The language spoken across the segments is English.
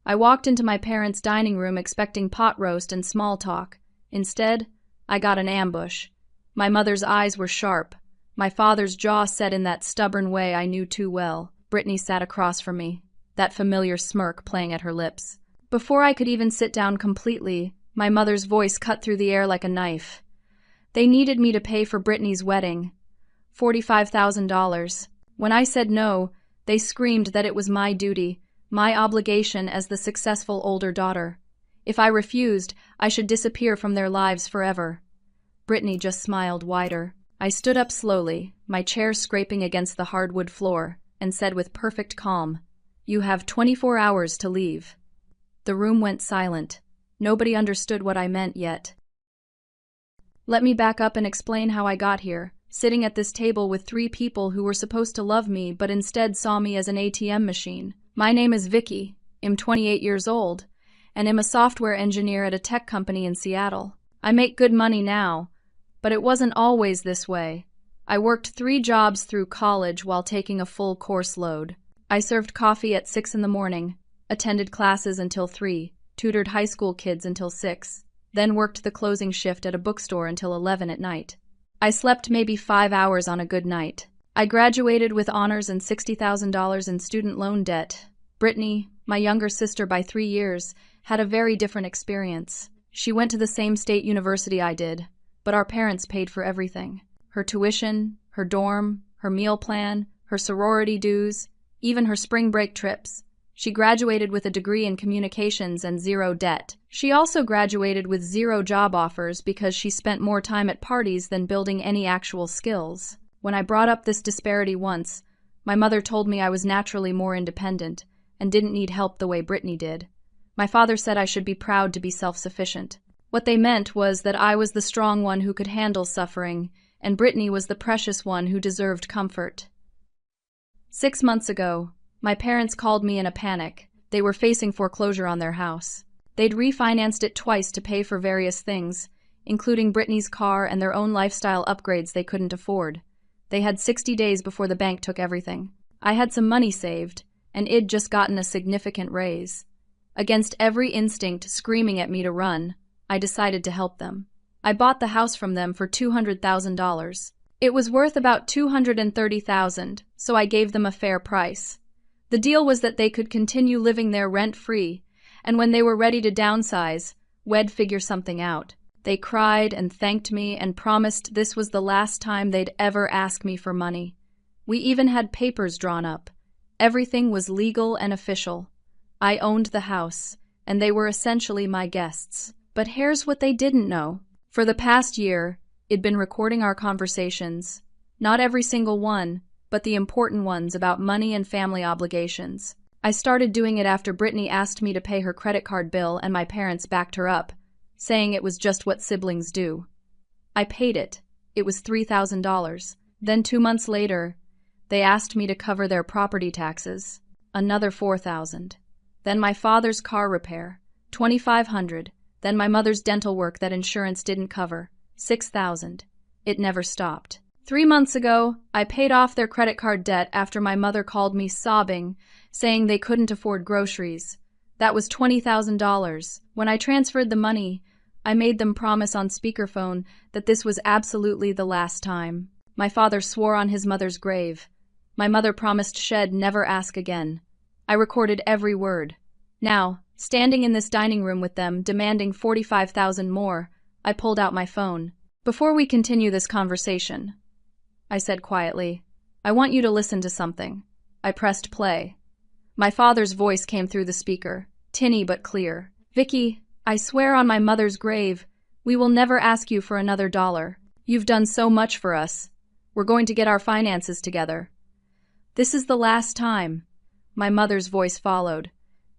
I walked into my parents' dining room expecting pot roast and small talk. Instead, I got an ambush. My mother's eyes were sharp. My father's jaw set in that stubborn way I knew too well. Brittany sat across from me, that familiar smirk playing at her lips. Before I could even sit down completely, my mother's voice cut through the air like a knife. They needed me to pay for Brittany's wedding. $45,000. When I said no, they screamed that it was my duty, my obligation as the successful older daughter. If I refused, I should disappear from their lives forever. Brittany just smiled wider. I stood up slowly, my chair scraping against the hardwood floor, and said with perfect calm, "You have 24 hours to leave." The room went silent. Nobody understood what I meant yet. Let me back up and explain how I got here, sitting at this table with 3 people who were supposed to love me but instead saw me as an ATM machine. My name is Vicky, I'm 28 years old, and am a software engineer at a tech company in Seattle. I make good money now, but it wasn't always this way. I worked 3 jobs through college while taking a full course load. I served coffee at 6 in the morning, attended classes until 3, tutored high school kids until 6, then worked the closing shift at a bookstore until 11 at night. I slept maybe 5 hours on a good night. I graduated with honors and $60,000 in student loan debt. Brittany, my younger sister by 3 years, had a very different experience. She went to the same state university I did, but our parents paid for everything. Her tuition, her dorm, her meal plan, her sorority dues, even her spring break trips. She graduated with a degree in communications and 0 debt. She also graduated with 0 job offers because she spent more time at parties than building any actual skills. When I brought up this disparity once, my mother told me I was naturally more independent and didn't need help the way Brittany did. My father said I should be proud to be self-sufficient. What they meant was that I was the strong one who could handle suffering, and Brittany was the precious one who deserved comfort. 6 months ago, my parents called me in a panic. They were facing foreclosure on their house. They'd refinanced it twice to pay for various things, including Brittany's car and their own lifestyle upgrades they couldn't afford. They had 60 days before the bank took everything. I had some money saved, and I'd just gotten a significant raise. Against every instinct screaming at me to run, I decided to help them. I bought the house from them for $200,000. It was worth about $230,000, so I gave them a fair price. The deal was that they could continue living there rent-free, and when they were ready to downsize, we'd figure something out. They cried and thanked me and promised this was the last time they'd ever ask me for money. We even had papers drawn up. Everything was legal and official. I owned the house, and they were essentially my guests. But here's what they didn't know. For the past year, I'd been recording our conversations. Not every single one, but the important ones about money and family obligations. I started doing it after Brittany asked me to pay her credit card bill and my parents backed her up, saying it was just what siblings do. I paid it. It was $3,000. Then 2 months later, they asked me to cover their property taxes. Another $4,000. Then my father's car repair. $2,500. Then my mother's dental work that insurance didn't cover. $6,000. It never stopped. 3 months ago, I paid off their credit card debt after my mother called me sobbing, saying they couldn't afford groceries. That was $20,000. When I transferred the money, I made them promise on speakerphone that this was absolutely the last time. My father swore on his mother's grave. My mother promised she'd never ask again. I recorded every word. Now, standing in this dining room with them, demanding $45,000 more, I pulled out my phone. "Before we continue this conversation," I said quietly, "I want you to listen to something." I pressed play. My father's voice came through the speaker, tinny but clear. "Vicky, I swear on my mother's grave, we will never ask you for another dollar. You've done so much for us. We're going to get our finances together. This is the last time." My mother's voice followed.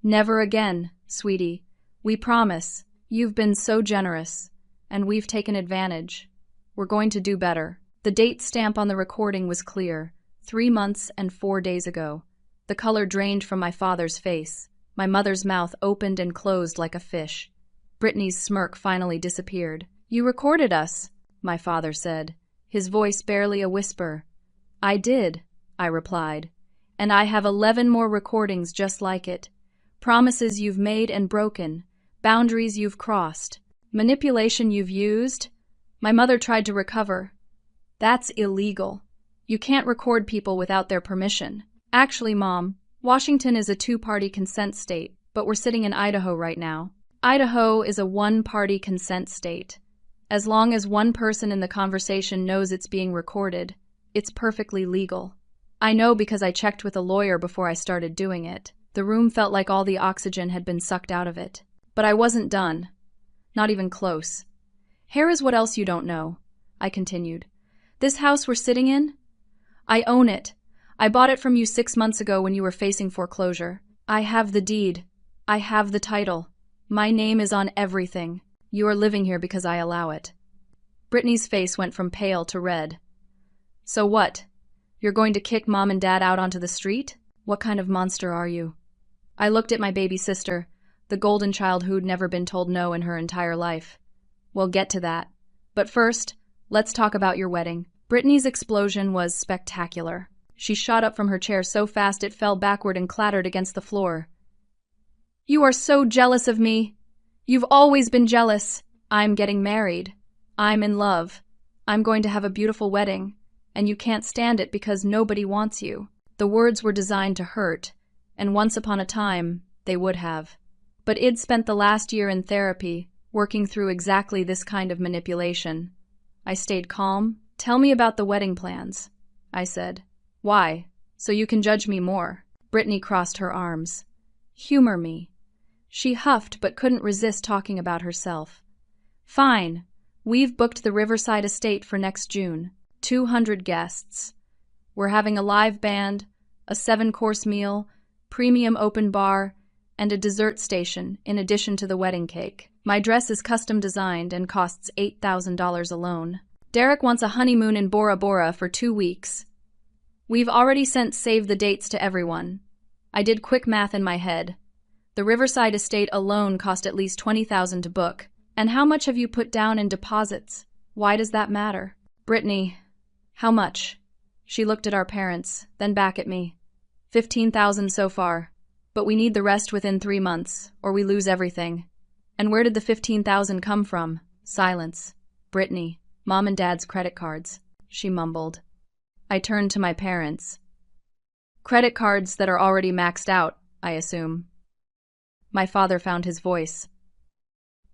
"Never again, sweetie. We promise. You've been so generous, and we've taken advantage. We're going to do better." The date stamp on the recording was clear, 3 months and 4 days ago. The color drained from my father's face. My mother's mouth opened and closed like a fish. Brittany's smirk finally disappeared. "You recorded us," my father said, his voice barely a whisper. "I did," I replied, "and I have 11 more recordings just like it. Promises you've made and broken, boundaries you've crossed, manipulation you've used. My mother tried to recover. That's illegal. You can't record people without their permission. Actually, Mom, Washington is a two-party consent state, but we're sitting in Idaho right now. Idaho is a one-party consent state. As long as one person in the conversation knows it's being recorded, it's perfectly legal. I know because I checked with a lawyer before I started doing it. The room felt like all the oxygen had been sucked out of it. But I wasn't done. Not even close. Here is what else you don't know, I continued. This house we're sitting in? I own it. I bought it from you 6 months ago when you were facing foreclosure. I have the deed. I have the title. My name is on everything. You are living here because I allow it. Brittany's face went from pale to red. So what? You're going to kick Mom and Dad out onto the street? What kind of monster are you? I looked at my baby sister, the golden child who'd never been told no in her entire life. We'll get to that. But first, let's talk about your wedding. Brittany's explosion was spectacular. She shot up from her chair so fast it fell backward and clattered against the floor. You are so jealous of me. You've always been jealous. I'm getting married. I'm in love. I'm going to have a beautiful wedding. And you can't stand it because nobody wants you. The words were designed to hurt, and once upon a time, they would have. But I'd spent the last year in therapy, working through exactly this kind of manipulation. I stayed calm. Tell me about the wedding plans, I said. Why? So you can judge me more. Brittany crossed her arms. Humor me. She huffed but couldn't resist talking about herself. Fine. We've booked the Riverside Estate for next June. 200 guests. We're having a live band, a 7-course meal, premium open bar, and a dessert station in addition to the wedding cake. My dress is custom designed and costs $8,000 alone. Derek wants a honeymoon in Bora Bora for 2 weeks. We've already sent save the dates to everyone. I did quick math in my head. The Riverside Estate alone cost at least $20,000 to book. And how much have you put down in deposits? Why does that matter? Brittany, how much? She looked at our parents, then back at me. $15,000 so far. But we need the rest within 3 months, or we lose everything. And where did the $15,000 come from? Silence. Brittany, Mom and Dad's credit cards, she mumbled. I turned to my parents. Credit cards that are already maxed out, I assume. My father found his voice.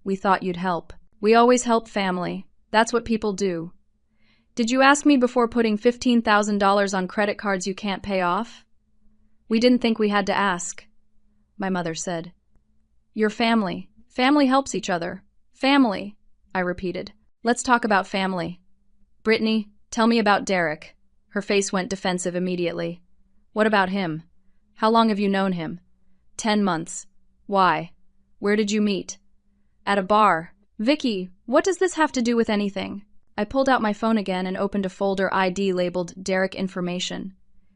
We thought you'd help. We always help family. That's what people do. Did you ask me before putting $15,000 on credit cards you can't pay off? We didn't think we had to ask, my mother said. Your family. Family helps each other. Family, I repeated. Let's talk about family. Brittany, tell me about Derek. Her face went defensive immediately. What about him? How long have you known him? 10 months. Why? Where did you meet? At a bar. Vicky, what does this have to do with anything? I pulled out my phone again and opened a folder ID labeled Derek Information.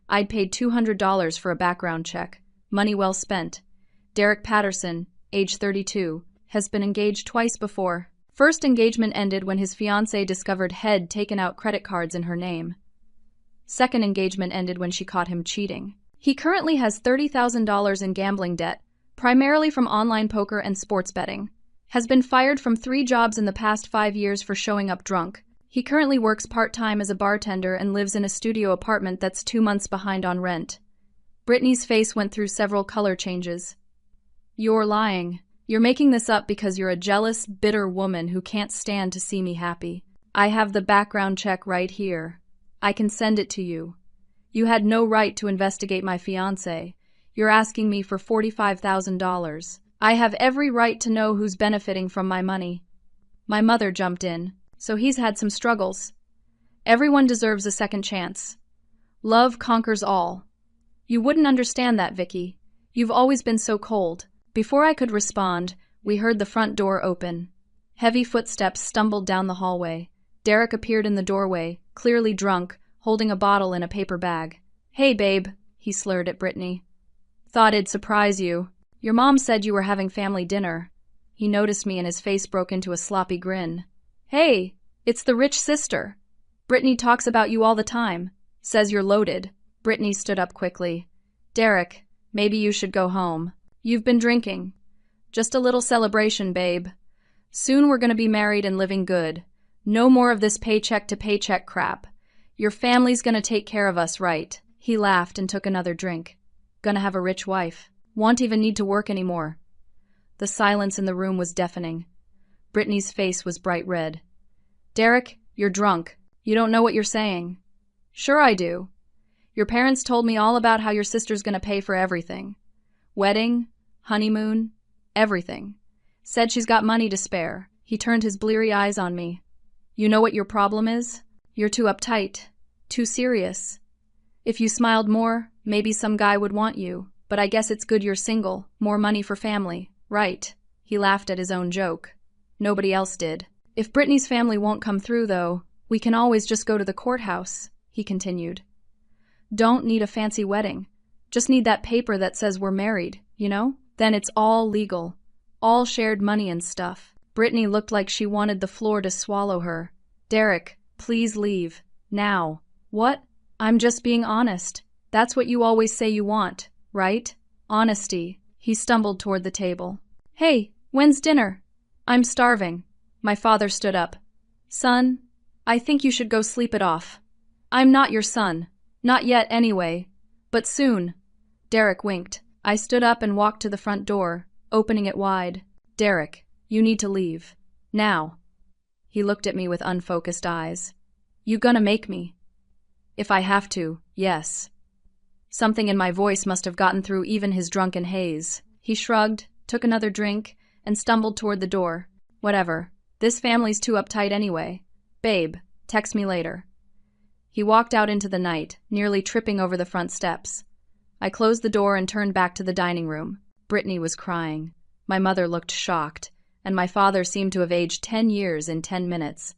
I'd paid $200 for a background check. Money well spent. Derek Patterson, age 32, has been engaged twice before. First engagement ended when his fiancée discovered he'd taken out credit cards in her name. Second engagement ended when she caught him cheating. He currently has $30,000 in gambling debt, primarily from online poker and sports betting. Has been fired from 3 jobs in the past 5 years for showing up drunk. He currently works part-time as a bartender and lives in a studio apartment that's 2 months behind on rent. Brittany's face went through several color changes. You're lying. You're making this up because you're a jealous, bitter woman who can't stand to see me happy. I have the background check right here. I can send it to you. You had no right to investigate my fiancé. You're asking me for $45,000. I have every right to know who's benefiting from my money. My mother jumped in, so he's had some struggles. Everyone deserves a second chance. Love conquers all. You wouldn't understand that, Vicky. You've always been so cold. Before I could respond, we heard the front door open. Heavy footsteps stumbled down the hallway. Derek appeared in the doorway, clearly drunk, holding a bottle in a paper bag. Hey, babe, he slurred at Brittany. Thought it'd surprise you. Your mom said you were having family dinner. He noticed me and his face broke into a sloppy grin. Hey, it's the rich sister. Brittany talks about you all the time. Says you're loaded. Brittany stood up quickly. Derek, maybe you should go home. You've been drinking. Just a little celebration, babe. Soon we're gonna be married and living good. No more of this paycheck to paycheck crap. Your family's gonna take care of us, right? He laughed and took another drink. Gonna have a rich wife. Won't even need to work anymore. The silence in the room was deafening. Brittany's face was bright red. Derek, you're drunk. You don't know what you're saying. Sure I do. Your parents told me all about how your sister's gonna pay for everything. Wedding, honeymoon, everything. Said she's got money to spare. He turned his bleary eyes on me. You know what your problem is? You're too uptight. Too serious. If you smiled more, maybe some guy would want you. But I guess it's good you're single. More money for family. Right. He laughed at his own joke. Nobody else did. If Brittany's family won't come through, though, we can always just go to the courthouse, he continued. Don't need a fancy wedding. Just need that paper that says we're married, you know? Then it's all legal. All shared money and stuff. Brittany looked like she wanted the floor to swallow her. Derek, please leave. Now. What? I'm just being honest. That's what you always say you want, right? Honesty. He stumbled toward the table. Hey, when's dinner? I'm starving. My father stood up. Son, I think you should go sleep it off. I'm not your son. Not yet, anyway. But soon. Derek winked. I stood up and walked to the front door, opening it wide. Derek, you need to leave. Now. He looked at me with unfocused eyes. You gonna make me? If I have to, yes. Something in my voice must have gotten through even his drunken haze. He shrugged, took another drink, and stumbled toward the door. Whatever. This family's too uptight anyway. Babe, text me later. He walked out into the night, nearly tripping over the front steps. I closed the door and turned back to the dining room. Brittany was crying. My mother looked shocked, and my father seemed to have aged 10 years in 10 minutes.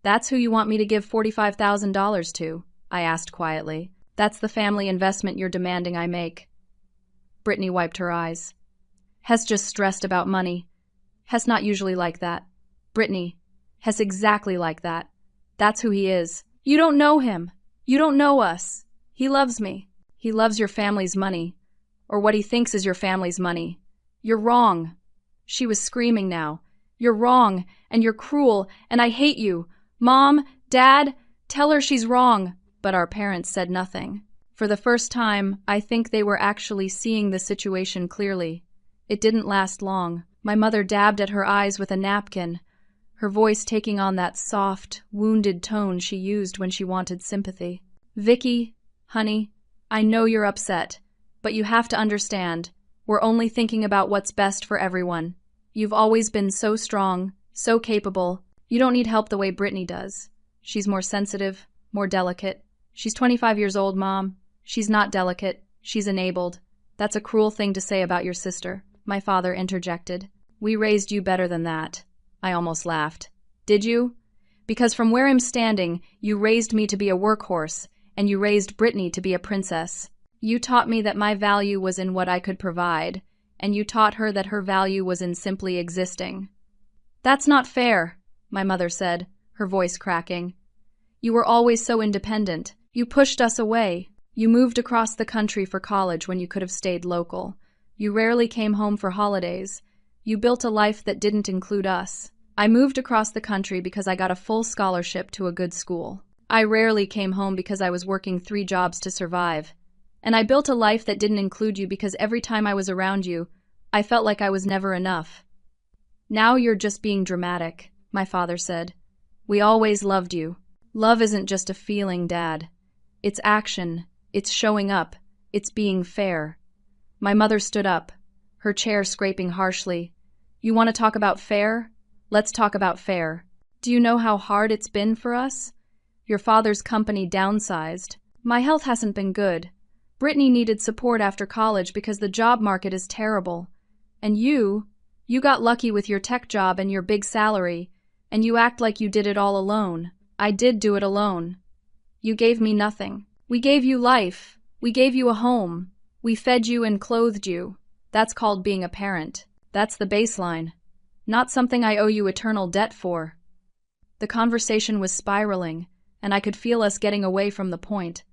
That's who you want me to give $45,000 to? I asked quietly. That's the family investment you're demanding I make. Brittany wiped her eyes. Hess just stressed about money. Hess not usually like that. Brittany, Hess exactly like that. That's who he is. You don't know him. You don't know us. He loves me. He loves your family's money. Or what he thinks is your family's money. You're wrong. She was screaming now. You're wrong, and you're cruel, and I hate you. Mom, Dad, tell her she's wrong. But our parents said nothing. For the first time, I think they were actually seeing the situation clearly. It didn't last long. My mother dabbed at her eyes with a napkin, her voice taking on that soft, wounded tone she used when she wanted sympathy. Vicky, honey, I know you're upset, but you have to understand, we're only thinking about what's best for everyone. You've always been so strong, so capable. You don't need help the way Brittany does. She's more sensitive, more delicate. She's 25 years old, Mom. She's not delicate. She's enabled. That's a cruel thing to say about your sister, my father interjected. We raised you better than that. I almost laughed. Did you? Because from where I'm standing, you raised me to be a workhorse, and you raised Brittany to be a princess. You taught me that my value was in what I could provide, and you taught her that her value was in simply existing. That's not fair, my mother said, her voice cracking. You were always so independent. You pushed us away. You moved across the country for college when you could have stayed local. You rarely came home for holidays. You built a life that didn't include us. I moved across the country because I got a full scholarship to a good school. I rarely came home because I was working 3 jobs to survive. And I built a life that didn't include you because every time I was around you, I felt like I was never enough. Now you're just being dramatic, my father said. We always loved you. Love isn't just a feeling, Dad. It's action. It's showing up. It's being fair. My mother stood up, her chair scraping harshly. You want to talk about fair? Let's talk about fair. Do you know how hard it's been for us? Your father's company downsized. My health hasn't been good. Brittany needed support after college because the job market is terrible. And you got lucky with your tech job and your big salary, and you act like you did it all alone. I did do it alone. You gave me nothing. We gave you life. We gave you a home. We fed you and clothed you. That's called being a parent. That's the baseline. Not something I owe you eternal debt for. The conversation was spiraling, and I could feel us getting away from the point.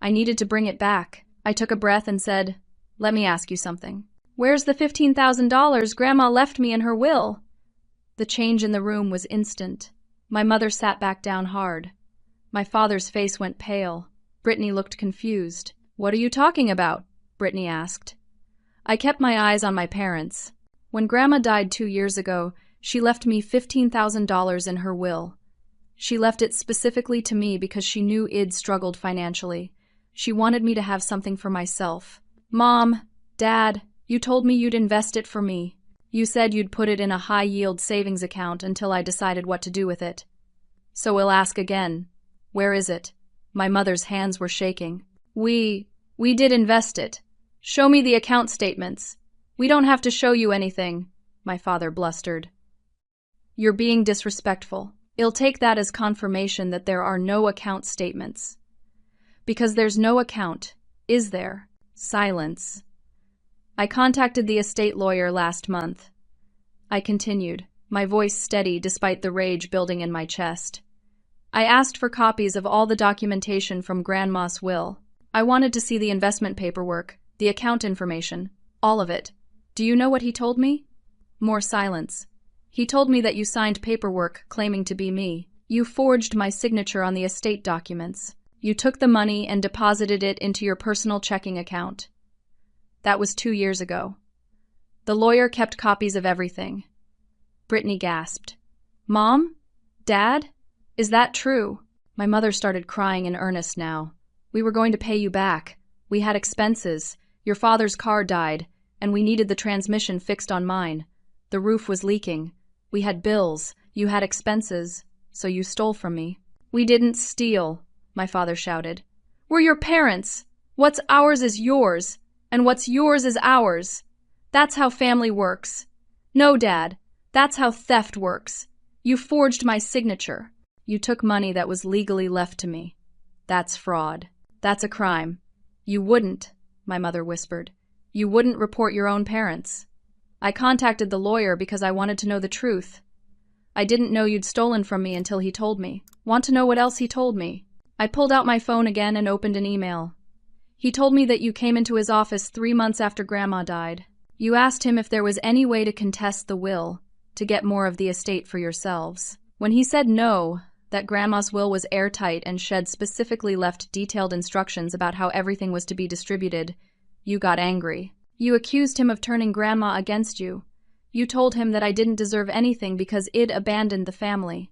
I needed to bring it back. I took a breath and said, Let me ask you something. Where's the $15,000 Grandma left me in her will? The change in the room was instant. My mother sat back down hard. My father's face went pale. Brittany looked confused. What are you talking about? Brittany asked. I kept my eyes on my parents. When Grandma died 2 years ago, she left me $15,000 in her will. She left it specifically to me because she knew Id struggled financially. She wanted me to have something for myself. Mom, Dad, you told me you'd invest it for me. You said you'd put it in a high-yield savings account until I decided what to do with it. So we'll ask again. Where is it? My mother's hands were shaking. We did invest it. Show me the account statements. We don't have to show you anything, my father blustered. You're being disrespectful. I'll take that as confirmation that there are no account statements. Because there's no account, is there? Silence. I contacted the estate lawyer last month. I continued, my voice steady despite the rage building in my chest. I asked for copies of all the documentation from Grandma's will. I wanted to see the investment paperwork, the account information, all of it. Do you know what he told me? More silence. He told me that you signed paperwork claiming to be me. You forged my signature on the estate documents. You took the money and deposited it into your personal checking account. That was 2 years ago. The lawyer kept copies of everything. Brittany gasped. Mom? Dad? Is that true? My mother started crying in earnest now. We were going to pay you back. We had expenses. Your father's car died, and we needed the transmission fixed on mine. The roof was leaking. We had bills. You had expenses. So you stole from me. We didn't steal, my father shouted. We're your parents. What's ours is yours, and what's yours is ours. That's how family works. No, Dad, that's how theft works. You forged my signature. You took money that was legally left to me. That's fraud. That's a crime. You wouldn't, my mother whispered. You wouldn't report your own parents. I contacted the lawyer because I wanted to know the truth. I didn't know you'd stolen from me until he told me. Want to know what else he told me? I pulled out my phone again and opened an email. He told me that you came into his office 3 months after Grandma died. You asked him if there was any way to contest the will, to get more of the estate for yourselves. When he said no, that Grandma's will was airtight and Shed specifically left detailed instructions about how everything was to be distributed, you got angry. You accused him of turning Grandma against you. You told him that I didn't deserve anything because Id abandoned the family.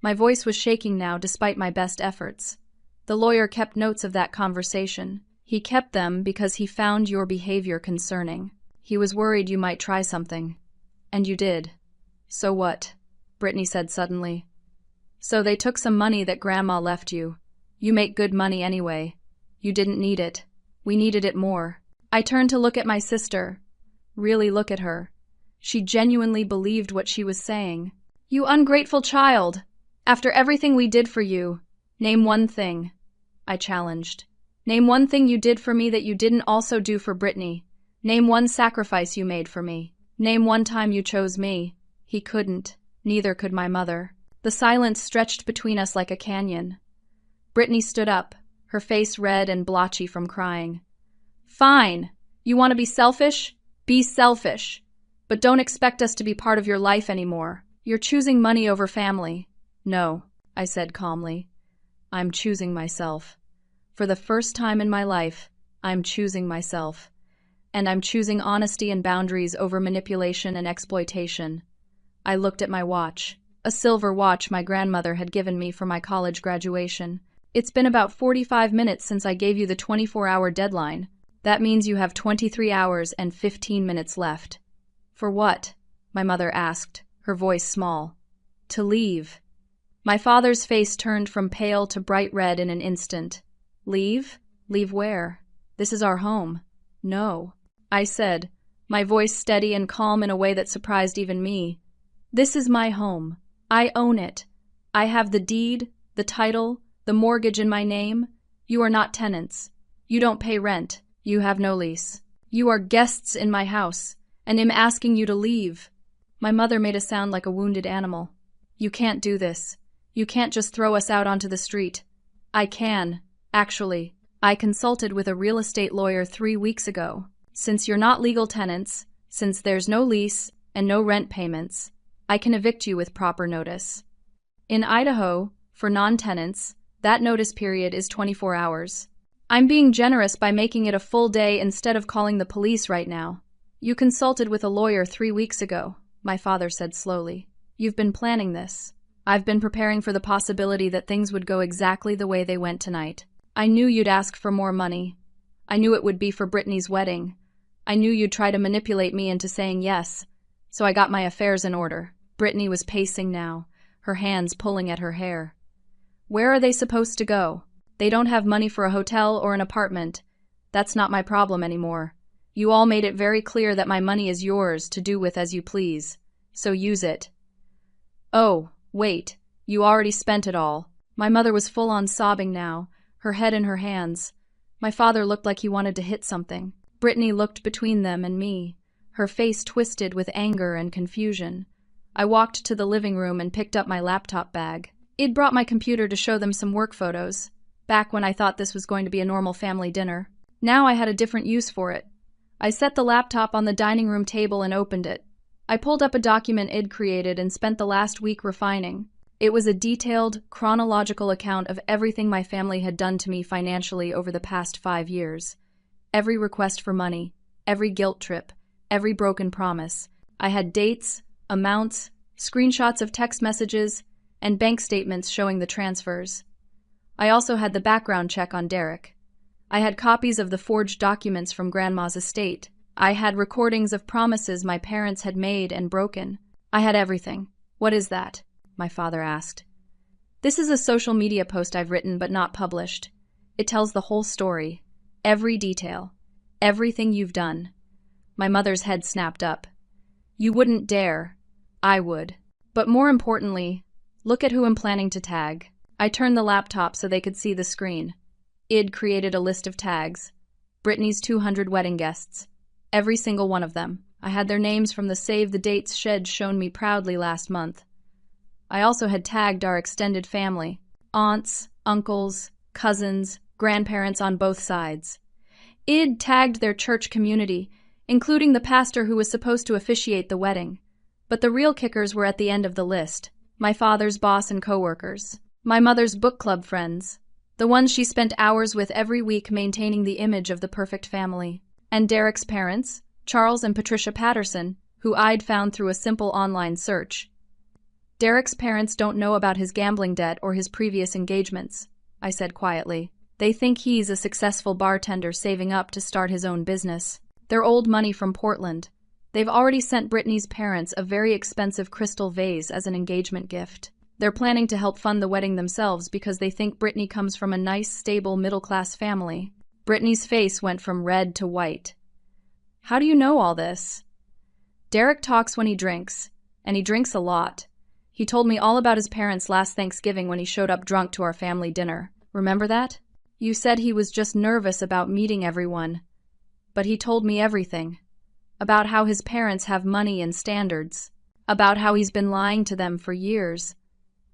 My voice was shaking now despite my best efforts. The lawyer kept notes of that conversation. He kept them because he found your behavior concerning. He was worried you might try something. And you did. So what? Brittany said suddenly. So they took some money that Grandma left you. You make good money anyway. You didn't need it. We needed it more. I turned to look at my sister. Really look at her. She genuinely believed what she was saying. You ungrateful child! After everything we did for you, name one thing. I challenged. Name one thing you did for me that you didn't also do for Brittany. Name one sacrifice you made for me. Name one time you chose me. He couldn't. Neither could my mother. The silence stretched between us like a canyon. Brittany stood up, her face red and blotchy from crying. Fine. You want to be selfish? Be selfish. But don't expect us to be part of your life anymore. You're choosing money over family. No, I said calmly. I'm choosing myself. For the first time in my life, I'm choosing myself. And I'm choosing honesty and boundaries over manipulation and exploitation. I looked at my watch, a silver watch my grandmother had given me for my college graduation. It's been about 45 minutes since I gave you the 24-hour deadline. That means you have 23 hours and 15 minutes left. For what? My mother asked, her voice small. To leave. My father's face turned from pale to bright red in an instant. Leave? Leave where? This is our home. No. I said, my voice steady and calm in a way that surprised even me. This is my home. I own it. I have the deed, the title, the mortgage in my name. You are not tenants. You don't pay rent. You have no lease. You are guests in my house, and I'm asking you to leave. My mother made a sound like a wounded animal. You can't do this. You can't just throw us out onto the street. I can. Actually, I consulted with a real estate lawyer 3 weeks ago. Since you're not legal tenants, since there's no lease and no rent payments, I can evict you with proper notice. In Idaho, for non-tenants, that notice period is 24 hours. I'm being generous by making it a full day instead of calling the police right now. You consulted with a lawyer 3 weeks ago, my father said slowly. You've been planning this. I've been preparing for the possibility that things would go exactly the way they went tonight. I knew you'd ask for more money. I knew it would be for Brittany's wedding. I knew you'd try to manipulate me into saying yes, so I got my affairs in order. Brittany was pacing now, her hands pulling at her hair. Where are they supposed to go? They don't have money for a hotel or an apartment. That's not my problem anymore. You all made it very clear that my money is yours to do with as you please, so use it. Oh, wait, you already spent it all. My mother was full on sobbing now, her head in her hands. My father looked like he wanted to hit something. Brittany looked between them and me, her face twisted with anger and confusion. I walked to the living room and picked up my laptop bag. I'd brought my computer to show them some work photos, back when I thought this was going to be a normal family dinner. Now I had a different use for it. I set the laptop on the dining room table and opened it. I pulled up a document I'd created and spent the last week refining. It was a detailed, chronological account of everything my family had done to me financially over the past 5 years. Every request for money, every guilt trip, every broken promise. I had dates, amounts, screenshots of text messages, and bank statements showing the transfers. I also had the background check on Derek. I had copies of the forged documents from Grandma's estate. I had recordings of promises my parents had made and broken. I had everything. What is that? My father asked. This is a social media post I've written but not published. It tells the whole story, every detail, everything you've done. My mother's head snapped up. You wouldn't dare. I would. But more importantly, look at who I'm planning to tag. I turned the laptop so they could see the screen. I'd created a list of tags. Brittany's 200 wedding guests. Every single one of them. I had their names from the Save the Dates shed shown me proudly last month. I also had tagged our extended family. Aunts, uncles, cousins, grandparents on both sides. I'd tagged their church community, including the pastor who was supposed to officiate the wedding. But the real kickers were at the end of the list. My father's boss and coworkers. My mother's book club friends. The ones she spent hours with every week maintaining the image of the perfect family. And Derek's parents, Charles and Patricia Patterson, who I'd found through a simple online search. Derek's parents don't know about his gambling debt or his previous engagements, I said quietly. They think he's a successful bartender saving up to start his own business. They're old money from Portland. They've already sent Brittany's parents a very expensive crystal vase as an engagement gift. They're planning to help fund the wedding themselves because they think Brittany comes from a nice, stable, middle-class family. Brittany's face went from red to white. How do you know all this? Derek talks when he drinks, and he drinks a lot. He told me all about his parents last Thanksgiving when he showed up drunk to our family dinner. Remember that? You said he was just nervous about meeting everyone. But he told me everything. About how his parents have money and standards. About how he's been lying to them for years.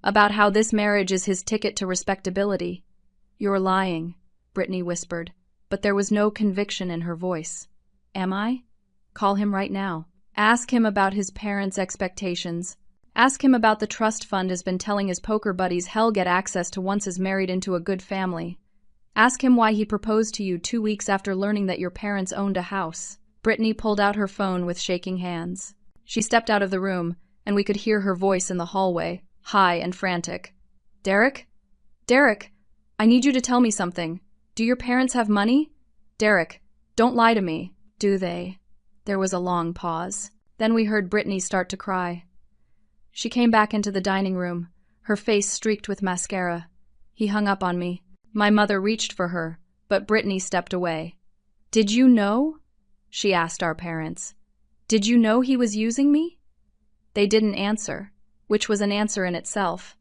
About how this marriage is his ticket to respectability. You're lying, Brittany whispered, but there was no conviction in her voice. Am I? Call him right now. Ask him about his parents' expectations. Ask him about the trust fund has been telling his poker buddies he'll get access to once he's married into a good family. Ask him why he proposed to you 2 weeks after learning that your parents owned a house. Brittany pulled out her phone with shaking hands. She stepped out of the room, and we could hear her voice in the hallway, high and frantic. Derek? Derek, I need you to tell me something. Do your parents have money? Derek, don't lie to me. Do they? There was a long pause. Then we heard Brittany start to cry. She came back into the dining room, her face streaked with mascara. He hung up on me. My mother reached for her, but Brittany stepped away. Did you know? She asked our parents. Did you know he was using me? They didn't answer, which was an answer in itself.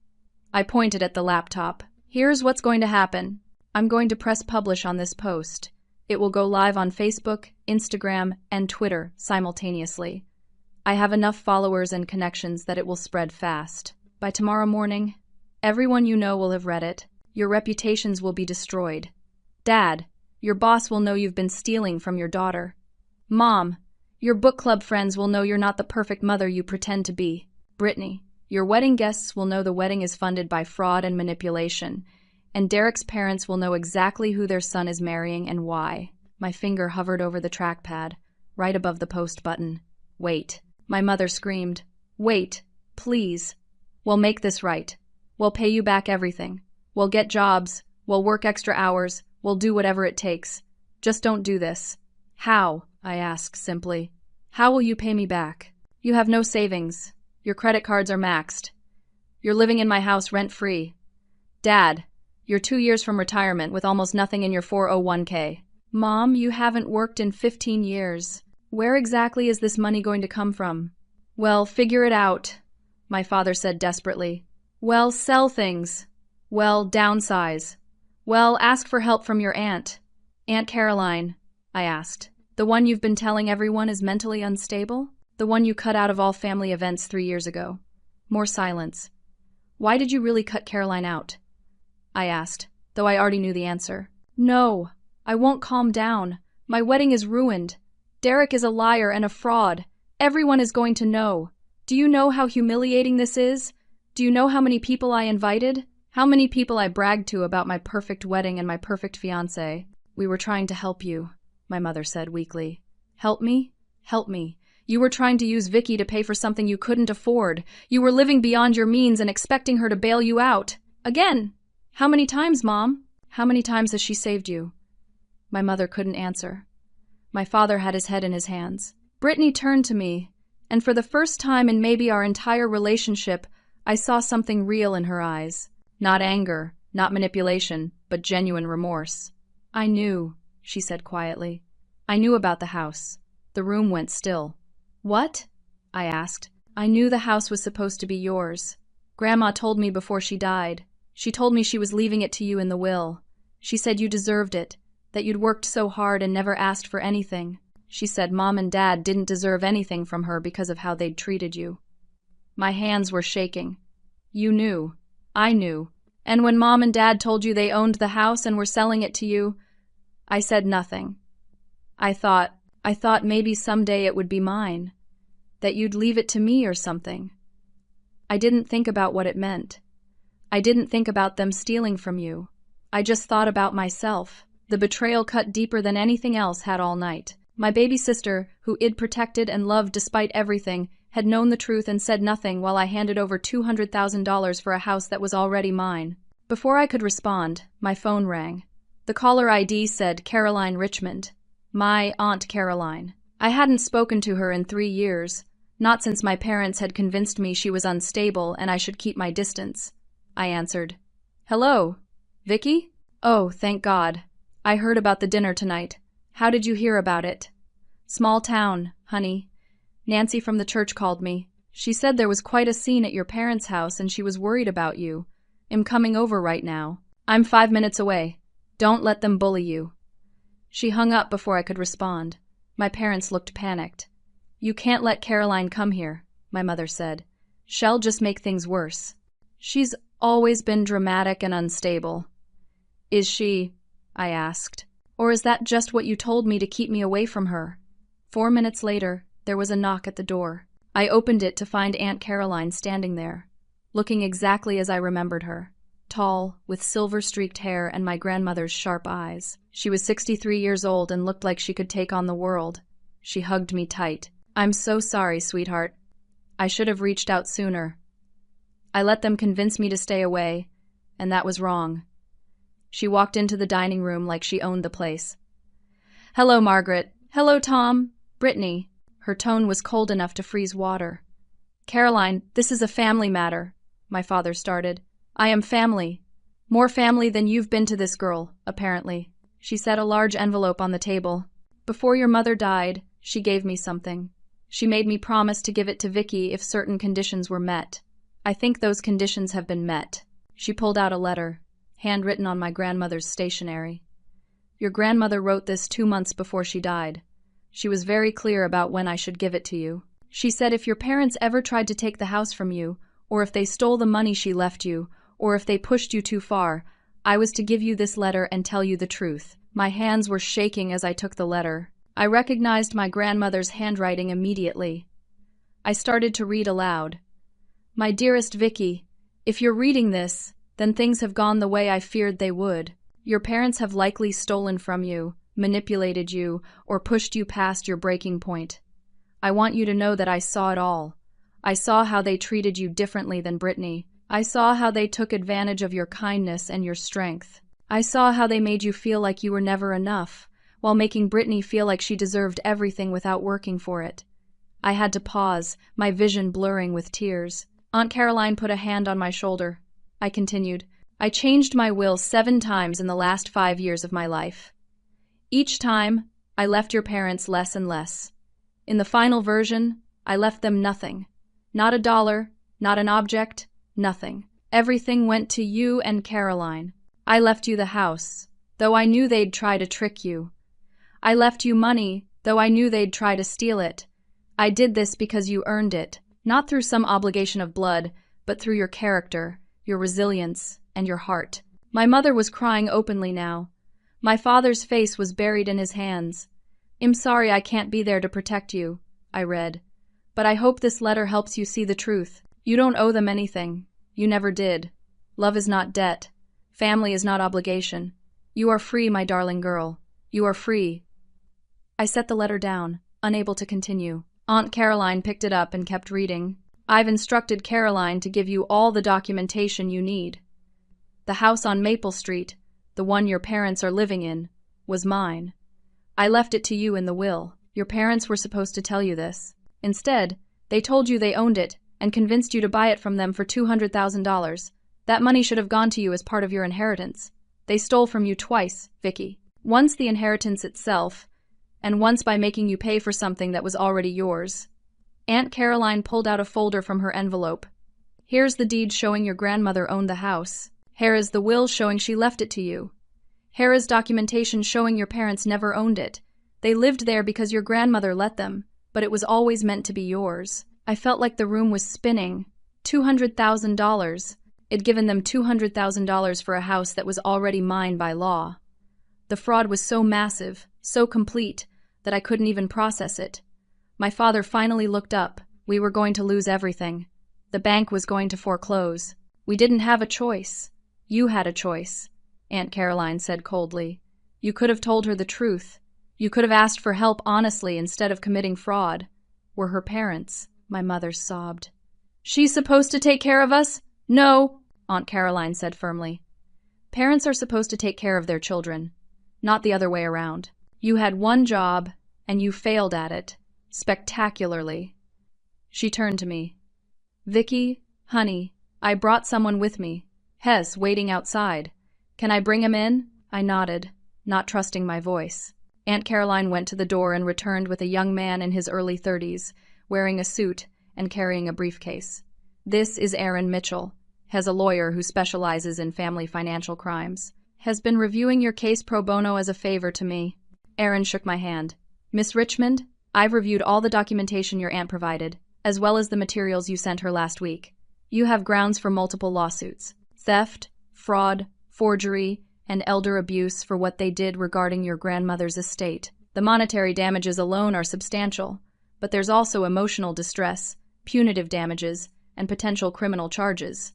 I pointed at the laptop. Here's what's going to happen. I'm going to press publish on this post. It will go live on Facebook, Instagram, and Twitter simultaneously. I have enough followers and connections that it will spread fast. By tomorrow morning, everyone you know will have read it. Your reputations will be destroyed. Dad, your boss will know you've been stealing from your daughter. Mom, your book club friends will know you're not the perfect mother you pretend to be. Brittany, your wedding guests will know the wedding is funded by fraud and manipulation, and Derek's parents will know exactly who their son is marrying and why. My finger hovered over the trackpad, right above the post button. Wait. My mother screamed. Wait, please. We'll make this right. We'll pay you back everything. We'll get jobs. We'll work extra hours. We'll do whatever it takes. Just don't do this. How? I asked simply. How will you pay me back? You have no savings. Your credit cards are maxed. You're living in my house rent-free. Dad, you're 2 years from retirement with almost nothing in your 401k. Mom, you haven't worked in 15 years. Where exactly is this money going to come from? Well, figure it out, my father said desperately. Well, sell things. Well, downsize. Well, ask for help from your aunt. Aunt Caroline, I asked. The one you've been telling everyone is mentally unstable? The one you cut out of all family events 3 years ago? More silence. Why did you really cut Caroline out? I asked, though I already knew the answer. No, I won't calm down. My wedding is ruined. Derek is a liar and a fraud. Everyone is going to know. Do you know how humiliating this is? Do you know how many people I invited? How many people I bragged to about my perfect wedding and my perfect fiancé? We were trying to help you, my mother said weakly. Help me? Help me. You were trying to use Vicky to pay for something you couldn't afford. You were living beyond your means and expecting her to bail you out. Again. How many times, Mom? How many times has she saved you? My mother couldn't answer. My father had his head in his hands. Brittany turned to me, and for the first time in maybe our entire relationship, I saw something real in her eyes. Not anger, not manipulation, but genuine remorse. I knew, she said quietly. I knew about the house. The room went still. What? I asked. I knew the house was supposed to be yours. Grandma told me before she died. She told me she was leaving it to you in the will. She said you deserved it, that you'd worked so hard and never asked for anything. She said Mom and Dad didn't deserve anything from her because of how they'd treated you. My hands were shaking. You knew. I knew. And when Mom and Dad told you they owned the house and were selling it to you, I said nothing. I thought maybe someday it would be mine, that you'd leave it to me or something. I didn't think about what it meant. I didn't think about them stealing from you. I just thought about myself. The betrayal cut deeper than anything else had all night. My baby sister, who I'd protected and loved despite everything, had known the truth and said nothing while I handed over $200,000 for a house that was already mine. Before I could respond, my phone rang. The caller ID said Caroline Richmond. My Aunt Caroline. I hadn't spoken to her in 3 years, not since my parents had convinced me she was unstable and I should keep my distance. I answered. Hello, Vicky? Oh, thank God. I heard about the dinner tonight. How did you hear about it? Small town, honey. Nancy from the church called me. She said there was quite a scene at your parents' house and she was worried about you. I'm coming over right now. I'm 5 minutes away. Don't let them bully you. She hung up before I could respond. My parents looked panicked. You can't let Caroline come here, my mother said. She'll just make things worse. She's always been dramatic and unstable. Is she? I asked. Or is that just what you told me to keep me away from her? 4 minutes later, there was a knock at the door. I opened it to find Aunt Caroline standing there, looking exactly as I remembered her. Tall, with silver-streaked hair and my grandmother's sharp eyes. She was 63 years old and looked like she could take on the world. She hugged me tight. I'm so sorry, sweetheart. I should have reached out sooner. I let them convince me to stay away, and that was wrong. She walked into the dining room like she owned the place. Hello, Margaret. Hello, Tom. Brittany. Her tone was cold enough to freeze water. Caroline, this is a family matter, my father started. I am family. More family than you've been to this girl, apparently. She set a large envelope on the table. Before your mother died, she gave me something. She made me promise to give it to Vicky if certain conditions were met. I think those conditions have been met. She pulled out a letter, handwritten on my grandmother's stationery. Your grandmother wrote this 2 months before she died. She was very clear about when I should give it to you. She said if your parents ever tried to take the house from you, or if they stole the money she left you, or if they pushed you too far, I was to give you this letter and tell you the truth. My hands were shaking as I took the letter. I recognized my grandmother's handwriting immediately. I started to read aloud. My dearest Vicky, if you're reading this, then things have gone the way I feared they would. Your parents have likely stolen from you, manipulated you, or pushed you past your breaking point. I want you to know that I saw it all. I saw how they treated you differently than Brittany. I saw how they took advantage of your kindness and your strength. I saw how they made you feel like you were never enough, while making Brittany feel like she deserved everything without working for it. I had to pause, my vision blurring with tears. Aunt Caroline put a hand on my shoulder. I continued, I changed my will 7 times in the last 5 years of my life. Each time, I left your parents less and less. In the final version, I left them nothing. Not a dollar, not an object, nothing. Everything went to you and Caroline. I left you the house, though I knew they'd try to trick you. I left you money, though I knew they'd try to steal it. I did this because you earned it, not through some obligation of blood, but through your character, your resilience, and your heart. My mother was crying openly now. My father's face was buried in his hands. I'm sorry I can't be there to protect you, I read. But I hope this letter helps you see the truth. You don't owe them anything. You never did. Love is not debt. Family is not obligation. You are free, my darling girl. You are free. I set the letter down, unable to continue. Aunt Caroline picked it up and kept reading. I've instructed Caroline to give you all the documentation you need. The house on Maple Street, the one your parents are living in, was mine. I left it to you in the will. Your parents were supposed to tell you this. Instead, they told you they owned it and convinced you to buy it from them for $200,000. That money should have gone to you as part of your inheritance. They stole from you twice, Vicky. Once the inheritance itself, and once by making you pay for something that was already yours. Aunt Caroline pulled out a folder from her envelope. Here's the deed showing your grandmother owned the house. Here is the will showing she left it to you. Here is documentation showing your parents never owned it. They lived there because your grandmother let them, but it was always meant to be yours. I felt like the room was spinning. $200,000. It'd given them $200,000 for a house that was already mine by law. The fraud was so massive, so complete, that I couldn't even process it. My father finally looked up. We were going to lose everything. The bank was going to foreclose. We didn't have a choice. You had a choice, Aunt Caroline said coldly. You could have told her the truth. You could have asked for help honestly instead of committing fraud. We're her parents, my mother sobbed. She's supposed to take care of us? No, Aunt Caroline said firmly. Parents are supposed to take care of their children, not the other way around. You had one job, and you failed at it, spectacularly. She turned to me. Vicky, honey, I brought someone with me. Hes, waiting outside. Can I bring him in? I nodded, not trusting my voice. Aunt Caroline went to the door and returned with a young man in his early 30s, wearing a suit and carrying a briefcase. This is Aaron Mitchell, has a lawyer who specializes in family financial crimes. Has been reviewing your case pro bono as a favor to me. Aaron shook my hand. Miss Richmond, I've reviewed all the documentation your aunt provided, as well as the materials you sent her last week. You have grounds for multiple lawsuits. Theft, fraud, forgery, and elder abuse for what they did regarding your grandmother's estate. The monetary damages alone are substantial, but there's also emotional distress, punitive damages, and potential criminal charges.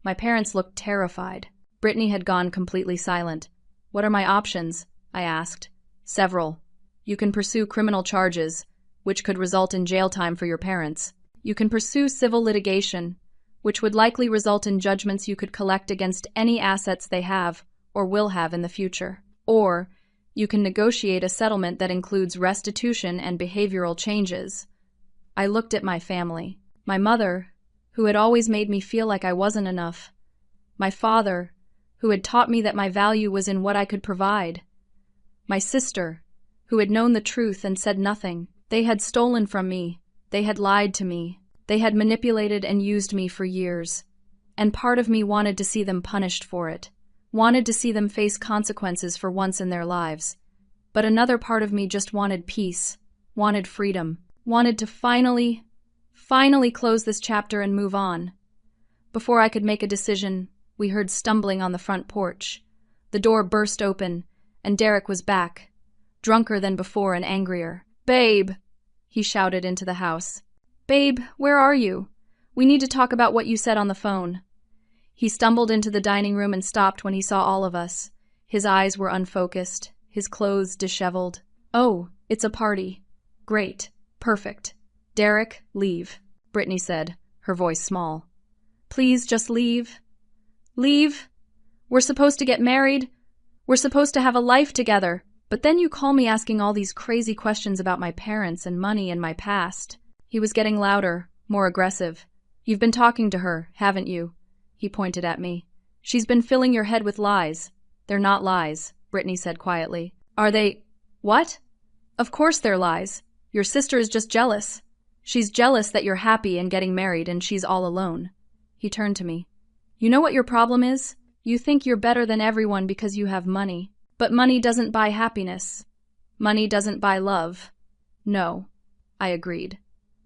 My parents looked terrified. Brittany had gone completely silent. What are my options? I asked. Several. You can pursue criminal charges, which could result in jail time for your parents. You can pursue civil litigation, which would likely result in judgments you could collect against any assets they have or will have in the future. Or you can negotiate a settlement that includes restitution and behavioral changes. I looked at my family. My mother, who had always made me feel like I wasn't enough. My father, who had taught me that my value was in what I could provide. My sister, who had known the truth and said nothing. They had stolen from me. They had lied to me. They had manipulated and used me for years. And part of me wanted to see them punished for it. Wanted to see them face consequences for once in their lives. But another part of me just wanted peace, wanted freedom, wanted to finally close this chapter and move on. Before I could make a decision, we heard stumbling on the front porch. The door burst open, and Derek was back, drunker than before and angrier. "Babe!" he shouted into the house. "Babe, where are you? We need to talk about what you said on the phone." He stumbled into the dining room and stopped when he saw all of us. His eyes were unfocused, his clothes disheveled. "Oh, it's a party. Great. Perfect. Derek, leave," Brittany said, her voice small. "Please just leave. Leave. We're supposed to get married. We're supposed to have a life together. But then you call me asking all these crazy questions about my parents and money and my past." He was getting louder, more aggressive. "You've been talking to her, haven't you?" He pointed at me. "She's been filling your head with lies." "They're not lies," Brittany said quietly. "Are they? What? Of course they're lies. Your sister is just jealous. She's jealous that you're happy and getting married and she's all alone." He turned to me. "You know what your problem is? You think you're better than everyone because you have money. But money doesn't buy happiness. Money doesn't buy love." "No," I agreed.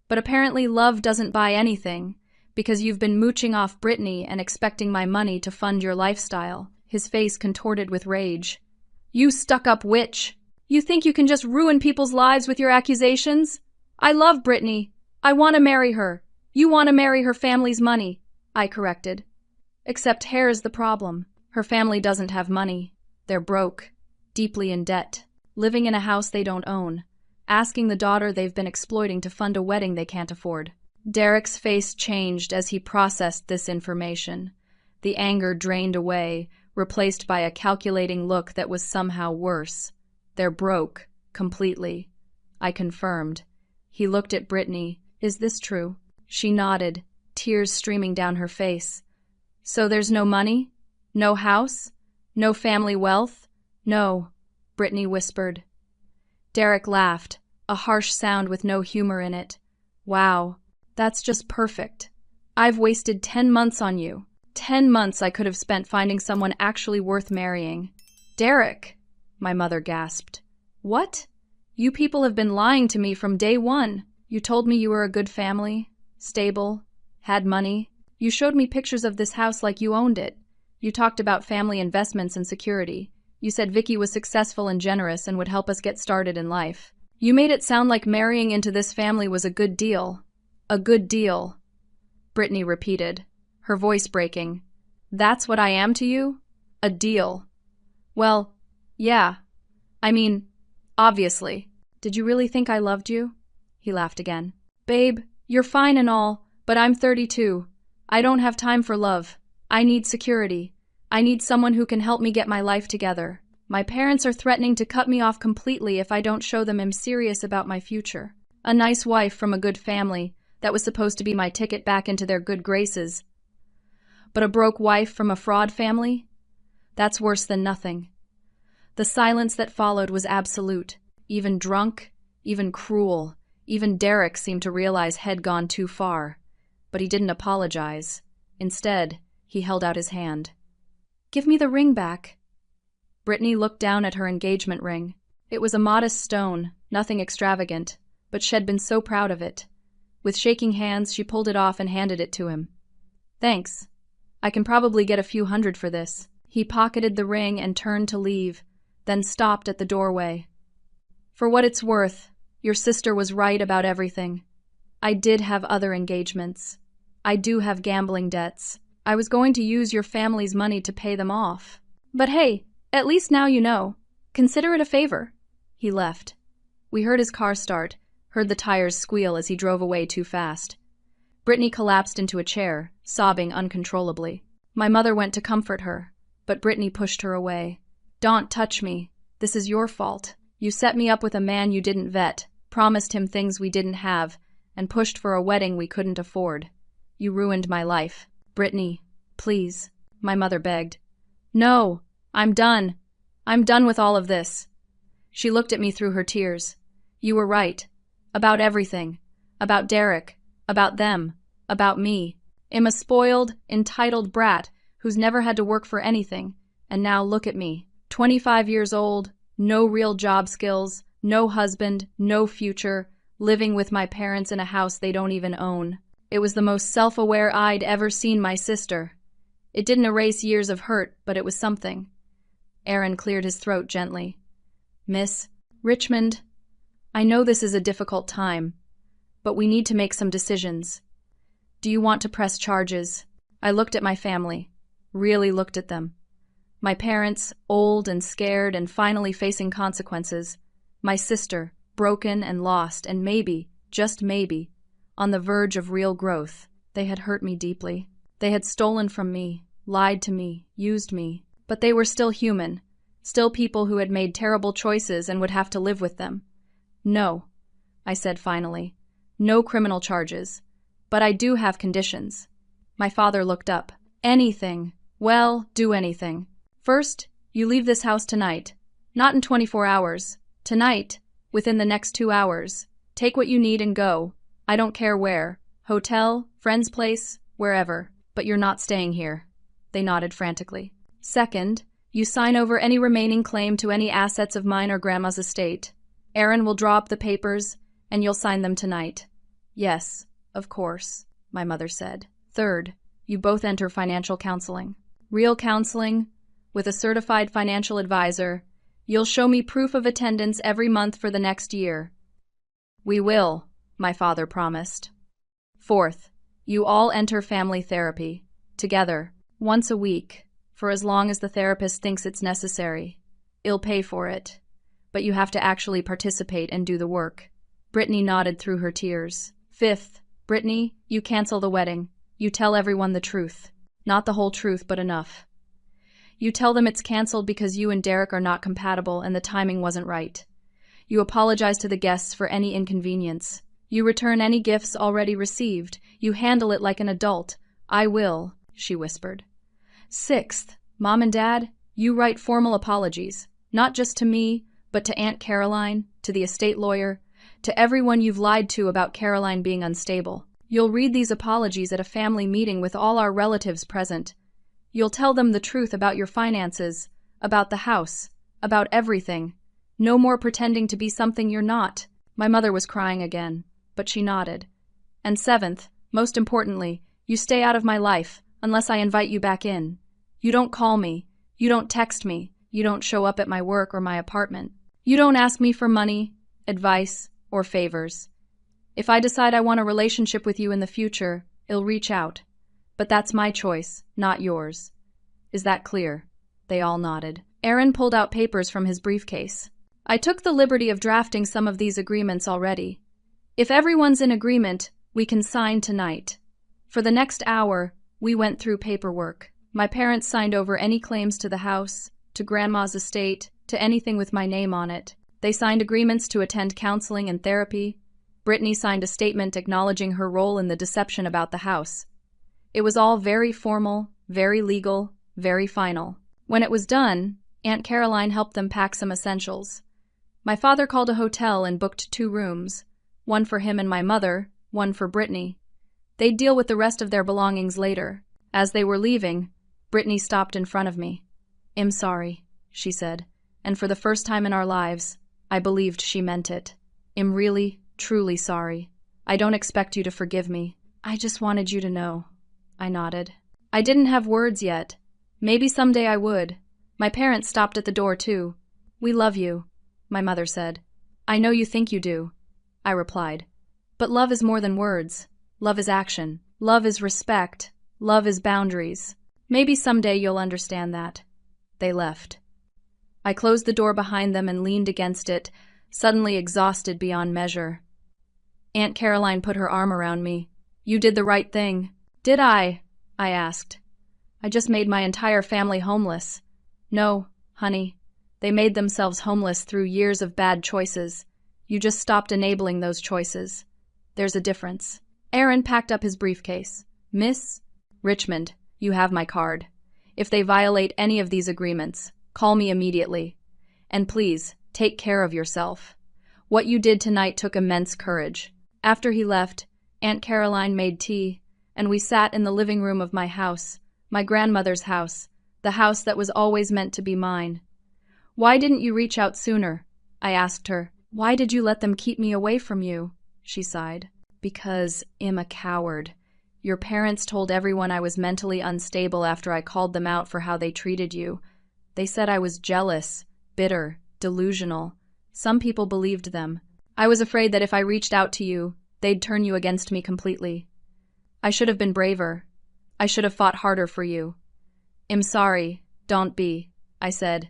"But apparently love doesn't buy anything, because you've been mooching off Brittany and expecting my money to fund your lifestyle." His face contorted with rage. "You stuck-up witch! You think you can just ruin people's lives with your accusations? I love Brittany. I want to marry her. You want to marry her family's money," I corrected. "Except here's the problem. Her family doesn't have money. They're broke, deeply in debt, living in a house they don't own, asking the daughter they've been exploiting to fund a wedding they can't afford." Derek's face changed as he processed this information. The anger drained away, replaced by a calculating look that was somehow worse. "They're broke, completely," I confirmed. He looked at Brittany. "Is this true?" She nodded, tears streaming down her face. "So there's no money? No house? No family wealth?" "No," Brittany whispered. Derek laughed, a harsh sound with no humor in it. "Wow, that's just perfect. I've wasted 10 months on you. 10 months I could have spent finding someone actually worth marrying." "Derek," my mother gasped. "What? You people have been lying to me from day one. You told me you were a good family, stable, had money. You showed me pictures of this house like you owned it. You talked about family investments and security. You said Vicky was successful and generous and would help us get started in life. You made it sound like marrying into this family was a good deal." "A good deal," Brittany repeated, her voice breaking. "That's what I am to you? A deal? Well, yeah. I mean, obviously. Did you really think I loved you?" He laughed again. "Babe, you're fine and all, but I'm 32. I don't have time for love. I need security. I need someone who can help me get my life together. My parents are threatening to cut me off completely if I don't show them I'm serious about my future. A nice wife from a good family, that was supposed to be my ticket back into their good graces. But a broke wife from a fraud family? That's worse than nothing." The silence that followed was absolute. Even drunk, even cruel, even Derek seemed to realize he'd gone too far. But he didn't apologize. Instead, he held out his hand. "Give me the ring back." Brittany looked down at her engagement ring. It was a modest stone, nothing extravagant, but she'd been so proud of it. With shaking hands, she pulled it off and handed it to him. "Thanks. I can probably get a few hundred for this." He pocketed the ring and turned to leave, then stopped at the doorway. "For what it's worth, your sister was right about everything. I did have other engagements. I do have gambling debts. I was going to use your family's money to pay them off. But hey, at least now you know. Consider it a favor." He left. We heard his car start, heard the tires squeal as he drove away too fast. Brittany collapsed into a chair, sobbing uncontrollably. My mother went to comfort her, but Brittany pushed her away. "Don't touch me. This is your fault. You set me up with a man you didn't vet, promised him things we didn't have, and pushed for a wedding we couldn't afford. You ruined my life. Brittany, please," my mother begged. "No, I'm done. I'm done with all of this." She looked at me through her tears. "You were right. About everything. About Derek. About them. About me. I'm a spoiled, entitled brat who's never had to work for anything, and now look at me. 25 years old, no real job skills, no husband, no future, living with my parents in a house they don't even own. It was the most self-aware I'd ever seen my sister. It didn't erase years of hurt, but it was something." Aaron cleared his throat gently. "Miss, Richmond, I know this is a difficult time, but we need to make some decisions. Do you want to press charges? I looked at my family, really looked at them. My parents, old and scared and finally facing consequences. My sister, broken and lost and maybe, just maybe, on the verge of real growth. They had hurt me deeply. They had stolen from me, lied to me, used me. But they were still human, still people who had made terrible choices and would have to live with them. No, I said finally. No criminal charges. But I do have conditions. My father looked up. Anything. Well, do anything. First, you leave this house tonight. Not in 24 hours. Tonight, within the next 2 hours. Take what you need and go. I don't care where. Hotel, friend's place, wherever. But you're not staying here. They nodded frantically. Second, you sign over any remaining claim to any assets of mine or Grandma's estate. Aaron will draw up the papers, and you'll sign them tonight. Yes, of course, my mother said. Third, you both enter financial counseling. Real counseling, with a certified financial advisor. You'll show me proof of attendance every month for the next year. We will, my father promised. Fourth, you all enter family therapy, together, once a week, for as long as the therapist thinks it's necessary. I'll pay for it, but you have to actually participate and do the work. Brittany nodded through her tears. Fifth, Brittany, you cancel the wedding. You tell everyone the truth. Not the whole truth, but enough. You tell them it's canceled because you and Derek are not compatible and the timing wasn't right. You apologize to the guests for any inconvenience. You return any gifts already received. You handle it like an adult. I will, she whispered. Sixth, Mom and Dad, you write formal apologies, not just to me, but to Aunt Caroline, to the estate lawyer, to everyone you've lied to about Caroline being unstable. You'll read these apologies at a family meeting with all our relatives present. You'll tell them the truth about your finances, about the house, about everything. No more pretending to be something you're not. My mother was crying again, but she nodded. And seventh, most importantly, you stay out of my life unless I invite you back in. You don't call me. You don't text me. You don't show up at my work or my apartment. You don't ask me for money, advice, or favors. If I decide I want a relationship with you in the future, I'll reach out. But that's my choice, not yours. Is that clear? They all nodded. Aaron pulled out papers from his briefcase. I took the liberty of drafting some of these agreements already. If everyone's in agreement, we can sign tonight. For the next hour, we went through paperwork. My parents signed over any claims to the house, to Grandma's estate, to anything with my name on it. They signed agreements to attend counseling and therapy. Brittany signed a statement acknowledging her role in the deception about the house. It was all very formal, very legal, very final. When it was done, Aunt Caroline helped them pack some essentials. My father called a hotel and booked 2 rooms, one for him and my mother, one for Brittany. They'd deal with the rest of their belongings later. As they were leaving, Brittany stopped in front of me. I'm sorry, she said, and for the first time in our lives, I believed she meant it. I'm really, truly sorry. I don't expect you to forgive me. I just wanted you to know. I nodded. I didn't have words yet. Maybe someday I would. My parents stopped at the door too. We love you, my mother said. I know you think you do, I replied. But love is more than words. Love is action. Love is respect. Love is boundaries. Maybe someday you'll understand that. They left. I closed the door behind them and leaned against it, suddenly exhausted beyond measure. Aunt Caroline put her arm around me. You did the right thing. Did I asked. I just made my entire family homeless. No, honey. They made themselves homeless through years of bad choices. You just stopped enabling those choices. There's a difference. Aaron packed up his briefcase. Miss Richmond, you have my card. If they violate any of these agreements, call me immediately. And please, take care of yourself. What you did tonight took immense courage. After he left, Aunt Caroline made tea, and we sat in the living room of my house, my grandmother's house, the house that was always meant to be mine. Why didn't you reach out sooner? I asked her. Why did you let them keep me away from you? She sighed. Because I'm a coward. Your parents told everyone I was mentally unstable after I called them out for how they treated you. They said I was jealous, bitter, delusional. Some people believed them. I was afraid that if I reached out to you, they'd turn you against me completely. I should have been braver. I should have fought harder for you. I'm sorry, don't be, I said.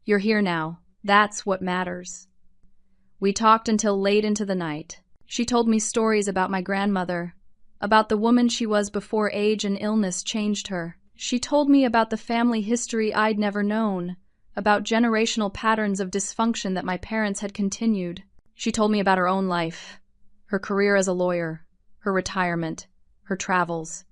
You're here now. That's what matters. We talked until late into the night. She told me stories about my grandmother, about the woman she was before age and illness changed her. She told me about the family history I'd never known, about generational patterns of dysfunction that my parents had continued. She told me about her own life, her career as a lawyer, her retirement, her travels.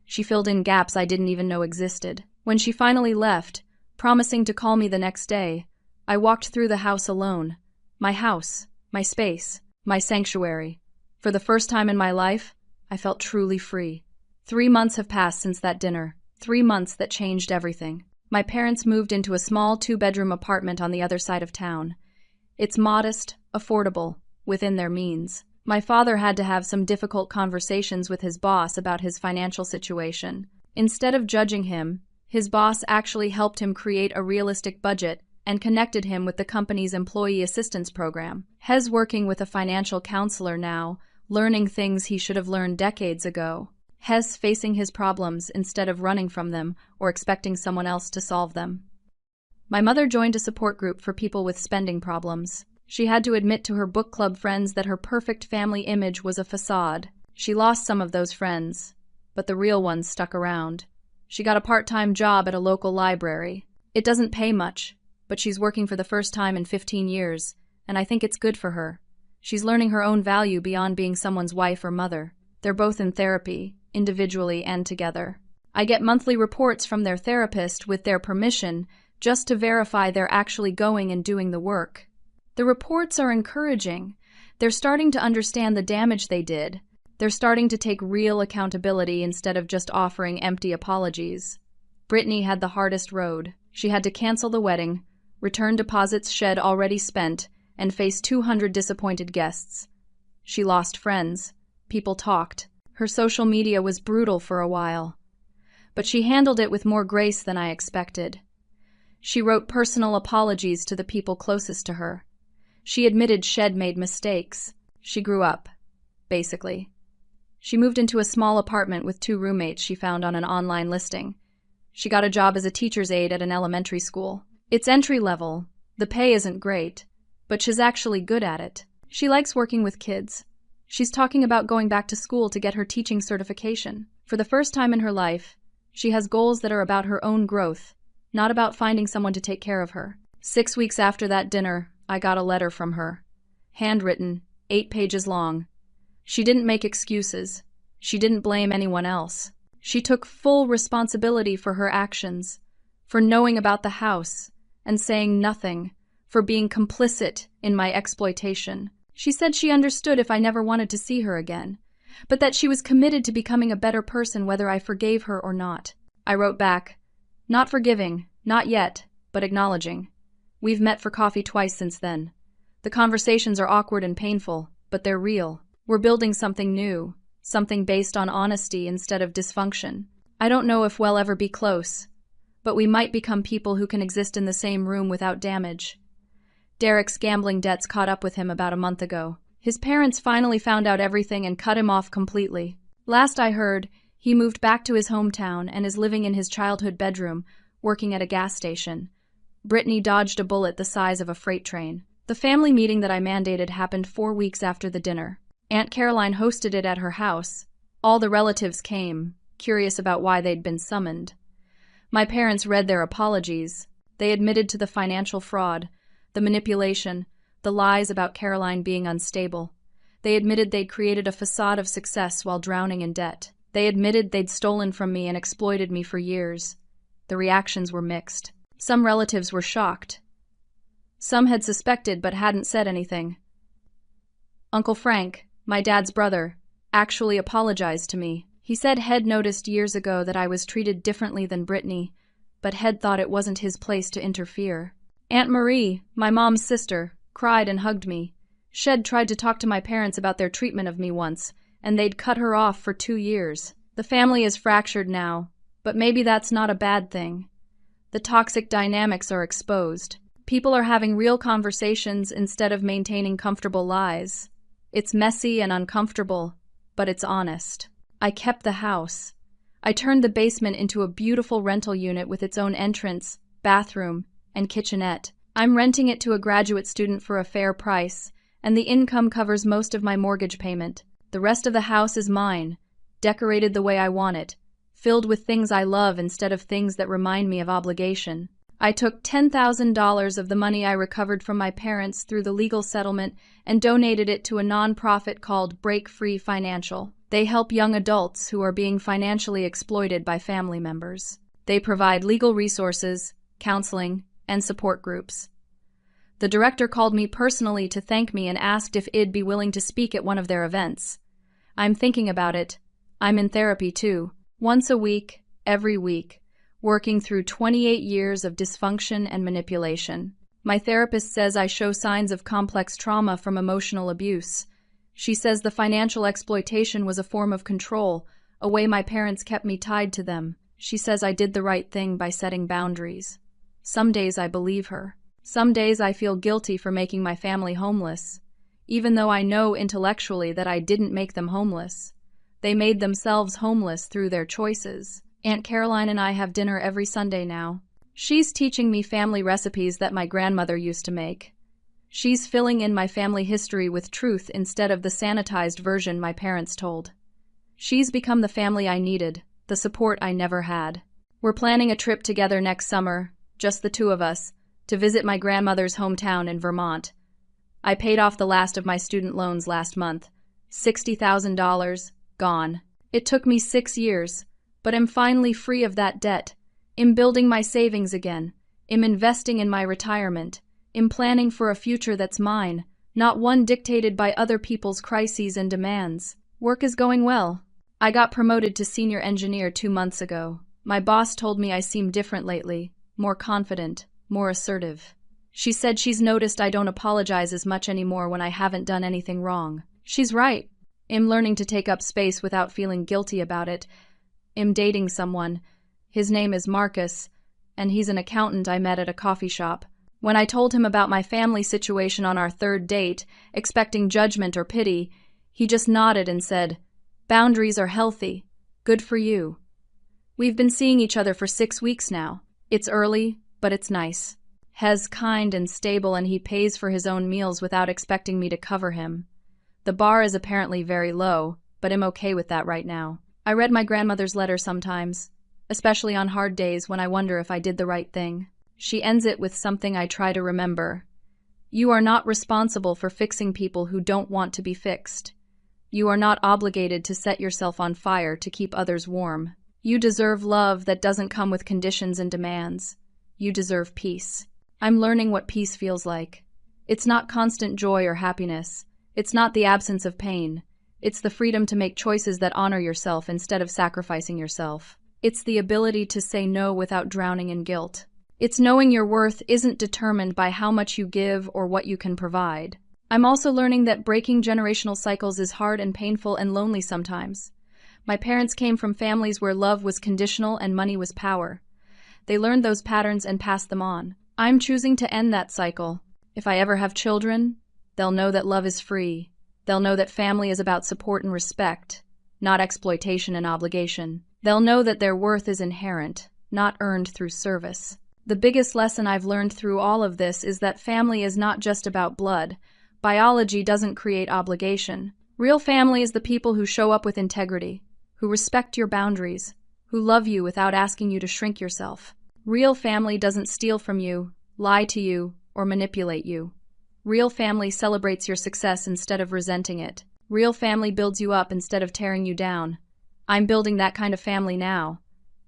She filled in gaps I didn't even know existed. When she finally left, promising to call me the next day, I walked through the house alone. My house, my space, my sanctuary. For the first time in my life, I felt truly free. 3 months have passed since that dinner. 3 months that changed everything. My parents moved into a small 2-bedroom apartment on the other side of town. It's modest, affordable, within their means. My father had to have some difficult conversations with his boss about his financial situation. Instead of judging him, his boss actually helped him create a realistic budget and connected him with the company's employee assistance program. Hez working with a financial counselor now, learning things he should have learned decades ago. Hez facing his problems instead of running from them or expecting someone else to solve them. My mother joined a support group for people with spending problems. She had to admit to her book club friends that her perfect family image was a facade. She lost some of those friends, but the real ones stuck around. She got a part-time job at a local library. It doesn't pay much, but she's working for the first time in 15 years, and I think it's good for her. She's learning her own value beyond being someone's wife or mother. They're both in therapy, individually and together. I get monthly reports from their therapist with their permission, just to verify they're actually going and doing the work. The reports are encouraging. They're starting to understand the damage they did. They're starting to take real accountability instead of just offering empty apologies. Brittany had the hardest road. She had to cancel the wedding, return deposits shed already spent, and face 200 disappointed guests. She lost friends. People talked. Her social media was brutal for a while. But she handled it with more grace than I expected. She wrote personal apologies to the people closest to her. She admitted she'd made mistakes. She grew up, basically. She moved into a small apartment with 2 roommates she found on an online listing. She got a job as a teacher's aide at an elementary school. It's entry level. The pay isn't great, but she's actually good at it. She likes working with kids. She's talking about going back to school to get her teaching certification. For the first time in her life, she has goals that are about her own growth, not about finding someone to take care of her. 6 weeks after that dinner, I got a letter from her. Handwritten, 8 pages long. She didn't make excuses. She didn't blame anyone else. She took full responsibility for her actions, for knowing about the house and saying nothing, for being complicit in my exploitation. She said she understood if I never wanted to see her again, but that she was committed to becoming a better person whether I forgave her or not. I wrote back, not forgiving, not yet, but acknowledging. We've met for coffee twice since then. The conversations are awkward and painful, but they're real. We're building something new, something based on honesty instead of dysfunction. I don't know if we'll ever be close, but we might become people who can exist in the same room without damage. Derek's gambling debts caught up with him about a month ago. His parents finally found out everything and cut him off completely. Last I heard, he moved back to his hometown and is living in his childhood bedroom, working at a gas station. Brittany dodged a bullet the size of a freight train. The family meeting that I mandated happened 4 weeks after the dinner. Aunt Caroline hosted it at her house. All the relatives came, curious about why they'd been summoned. My parents read their apologies. They admitted to the financial fraud, the manipulation, the lies about Caroline being unstable. They admitted they'd created a facade of success while drowning in debt. They admitted they'd stolen from me and exploited me for years. The reactions were mixed. Some relatives were shocked. Some had suspected but hadn't said anything. Uncle Frank, my dad's brother, actually apologized to me. He said Head noticed years ago that I was treated differently than Brittany, but Head thought it wasn't his place to interfere. Aunt Marie, my mom's sister, cried and hugged me. Shed tried to talk to my parents about their treatment of me once, and they'd cut her off for 2 years. The family is fractured now, but maybe that's not a bad thing. The toxic dynamics are exposed. People are having real conversations instead of maintaining comfortable lies. It's messy and uncomfortable, but it's honest. I kept the house. I turned the basement into a beautiful rental unit with its own entrance, bathroom, and kitchenette. I'm renting it to a graduate student for a fair price, and the income covers most of my mortgage payment. The rest of the house is mine, decorated the way I want it, filled with things I love instead of things that remind me of obligation. I took $10,000 of the money I recovered from my parents through the legal settlement and donated it to a nonprofit called Break Free Financial. They help young adults who are being financially exploited by family members. They provide legal resources, counseling, and support groups. The director called me personally to thank me and asked if I'd be willing to speak at one of their events. I'm thinking about it. I'm in therapy too, once a week, every week, working through 28 years of dysfunction and manipulation. My therapist says I show signs of complex trauma from emotional abuse. She says the financial exploitation was a form of control, a way my parents kept me tied to them. She says I did the right thing by setting boundaries. Some days I believe her. Some days I feel guilty for making my family homeless, even though I know intellectually that I didn't make them homeless. They made themselves homeless through their choices. Aunt Caroline and I have dinner every Sunday now. She's teaching me family recipes that my grandmother used to make. She's filling in my family history with truth instead of the sanitized version my parents told. She's become the family I needed, the support I never had. We're planning a trip together next summer, just the two of us, to visit my grandmother's hometown in Vermont. I paid off the last of my student loans last month. $60,000, gone. It took me 6 years, but I'm finally free of that debt. I'm building my savings again. I'm investing in my retirement. I'm planning for a future that's mine, not one dictated by other people's crises and demands. Work is going well. I got promoted to senior engineer 2 months ago. My boss told me I seem different lately, more confident, more assertive. She said she's noticed I don't apologize as much anymore when I haven't done anything wrong. She's right. I'm learning to take up space without feeling guilty about it. I'm dating someone. His name is Marcus, and he's an accountant I met at a coffee shop. When I told him about my family situation on our 3rd date, expecting judgment or pity, he just nodded and said, "Boundaries are healthy. Good for you." We've been seeing each other for 6 weeks now. It's early, but it's nice. Hez kind and stable, and he pays for his own meals without expecting me to cover him. The bar is apparently very low, but I'm okay with that right now. I read my grandmother's letter sometimes, especially on hard days when I wonder if I did the right thing. She ends it with something I try to remember. You are not responsible for fixing people who don't want to be fixed. You are not obligated to set yourself on fire to keep others warm. You deserve love that doesn't come with conditions and demands. You deserve peace. I'm learning what peace feels like. It's not constant joy or happiness. It's not the absence of pain. It's the freedom to make choices that honor yourself instead of sacrificing yourself. It's the ability to say no without drowning in guilt. It's knowing your worth isn't determined by how much you give or what you can provide. I'm also learning that breaking generational cycles is hard and painful and lonely sometimes. My parents came from families where love was conditional and money was power. They learned those patterns and passed them on. I'm choosing to end that cycle. If I ever have children, they'll know that love is free. They'll know that family is about support and respect, not exploitation and obligation. They'll know that their worth is inherent, not earned through service. The biggest lesson I've learned through all of this is that family is not just about blood. Biology doesn't create obligation. Real family is the people who show up with integrity, who respect your boundaries, who love you without asking you to shrink yourself. Real family doesn't steal from you, lie to you, or manipulate you. Real family celebrates your success instead of resenting it. Real family builds you up instead of tearing you down. I'm building that kind of family now.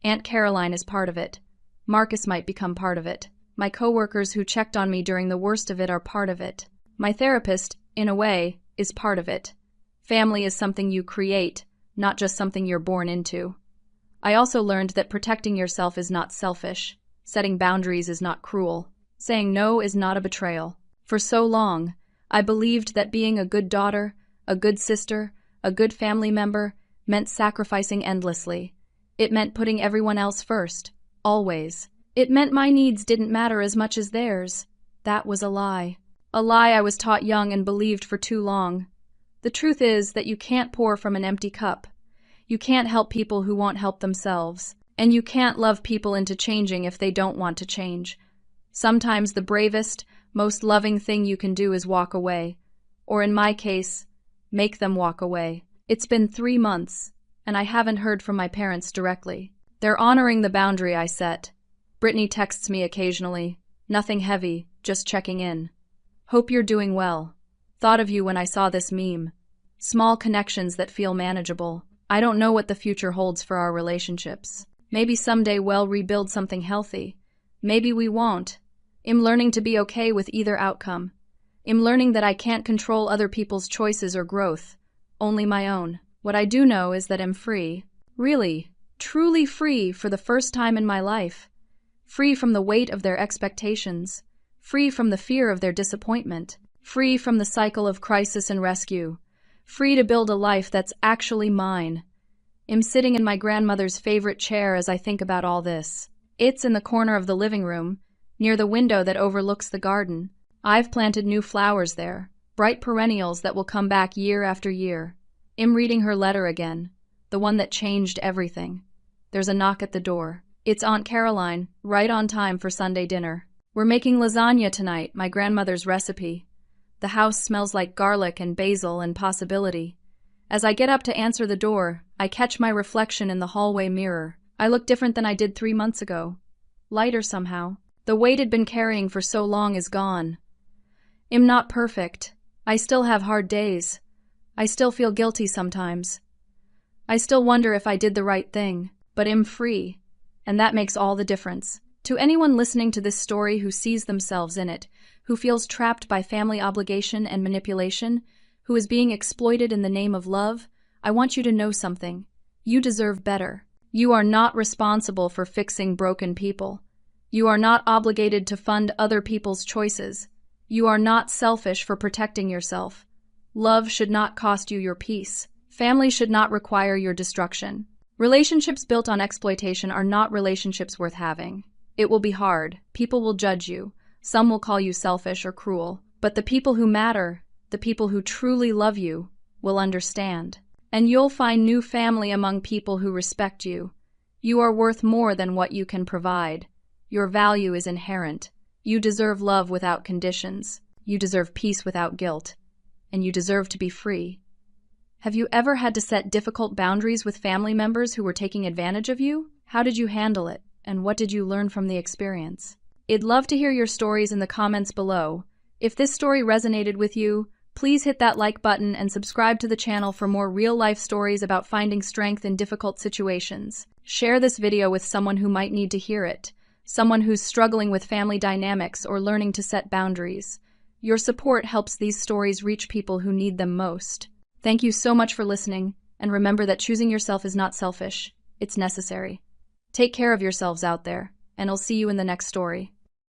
Aunt Caroline is part of it. Marcus might become part of it. My coworkers who checked on me during the worst of it are part of it. My therapist, in a way, is part of it. Family is something you create, not just something you're born into. I also learned that protecting yourself is not selfish. Setting boundaries is not cruel. Saying no is not a betrayal. For so long, I believed that being a good daughter, a good sister, a good family member meant sacrificing endlessly. It meant putting everyone else first, always. It meant my needs didn't matter as much as theirs. That was a lie. A lie I was taught young and believed for too long. The truth is that you can't pour from an empty cup. You can't help people who won't help themselves. And you can't love people into changing if they don't want to change. Sometimes the bravest, most loving thing you can do is walk away. Or in my case, make them walk away. It's been 3 months, and I haven't heard from my parents directly. They're honoring the boundary I set. Brittany texts me occasionally. Nothing heavy, just checking in. Hope you're doing well. Thought of you when I saw this meme. Small connections that feel manageable. I don't know what the future holds for our relationships. Maybe someday we'll rebuild something healthy. Maybe we won't. I'm learning to be okay with either outcome. I'm learning that I can't control other people's choices or growth, only my own. What I do know is that I'm free. Really, truly free for the first time in my life. Free from the weight of their expectations. Free from the fear of their disappointment. Free from the cycle of crisis and rescue. Free to build a life that's actually mine. I'm sitting in my grandmother's favorite chair as I think about all this. It's in the corner of the living room, near the window that overlooks the garden. I've planted new flowers there, bright perennials that will come back year after year. I'm reading her letter again, the one that changed everything. There's a knock at the door. It's Aunt Caroline, right on time for Sunday dinner. We're making lasagna tonight, my grandmother's recipe. The house smells like garlic and basil and possibility. As I get up to answer the door, I catch my reflection in the hallway mirror. I look different than I did 3 months ago. Lighter somehow. The weight I'd been carrying for so long is gone. I'm not perfect. I still have hard days. I still feel guilty sometimes. I still wonder if I did the right thing, but I'm free, and that makes all the difference. To anyone listening to this story who sees themselves in it, who feels trapped by family obligation and manipulation, who is being exploited in the name of love, I want you to know something. You deserve better. You are not responsible for fixing broken people. You are not obligated to fund other people's choices. You are not selfish for protecting yourself. Love should not cost you your peace. Family should not require your destruction. Relationships built on exploitation are not relationships worth having. It will be hard. People will judge you. Some will call you selfish or cruel. But the people who matter, the people who truly love you, will understand. And you'll find new family among people who respect you. You are worth more than what you can provide. Your value is inherent. You deserve love without conditions. You deserve peace without guilt. And you deserve to be free. Have you ever had to set difficult boundaries with family members who were taking advantage of you? How did you handle it? And what did you learn from the experience? I'd love to hear your stories in the comments below. If this story resonated with you, please hit that like button and subscribe to the channel for more real-life stories about finding strength in difficult situations. Share this video with someone who might need to hear it, someone who's struggling with family dynamics or learning to set boundaries. Your support helps these stories reach people who need them most. Thank you so much for listening, and remember that choosing yourself is not selfish, it's necessary. Take care of yourselves out there, and I'll see you in the next story.